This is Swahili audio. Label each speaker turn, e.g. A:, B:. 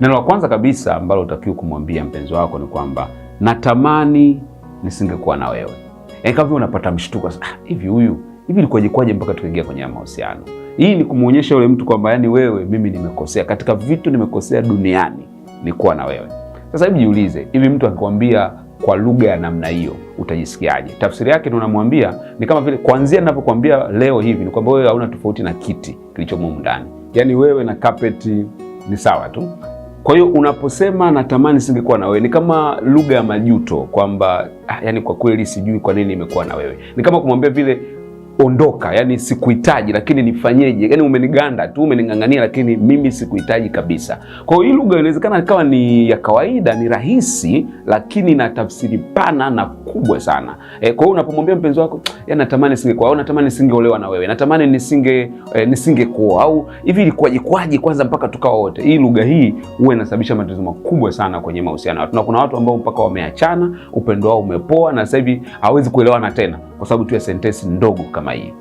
A: Neno la kwanza kabisa ambalo utakiwa kumwambia mpenzi wako ni kwamba natamani nisingekuwa na wewe. Yaani kama unapata mshtuko, hivi ilikuwaje mpaka tukaingia kwenye mahusiano. Hii ni kumuonyesha yule mtu kwamba yani wewe, mimi nimekosea. Katika vitu nimekosea duniani ni kuwa na wewe. Sasa hivi jiulize, hivi mtu akikwambia kwa lugha ya namna hiyo utajisikiaje? Tafsiri yake tunamwambia ni kama vile kuanzia ninapokuambia leo hivi ni kwamba wewe hauna tofauti na kiti kilichomo ndani. Yaani wewe na kapeti ni sawa tu. Kwa hiyo unaposema natamani singekuwa na wewe ni kama lugha ya majuto kwamba yani kwa kweli sijui kwa nini nimekuwa na wewe. Ni kama kumwambia vile ondoka, yani sikuhitaji lakini nifanyeje? Yani umeniganda tu, umening'ang'ania lakini mimi sikuhitaji kabisa. Kwa hiyo hii lugha inawezekana ikawa ni ya kawaida, ni rahisi, lakini ina tafsiri pana na kubwa sana. Kwa hiyo unapomwambia mpenzi wako, yani natamani nisingekuwa, au natamani nisingeolewa na wewe, natamani nisingekuwa, au hivi ilikuwaje kwanza mpaka tukawa wote. Hii lugha hii huwa inasababisha matatizo makubwa sana kwenye mahusiano. Na kuna watu ambao mpaka wameachana, upendo wao umepoa na sasa hivi hawezi kuelewana tena kwa sababu tu ya sentensi ndogo kama hii.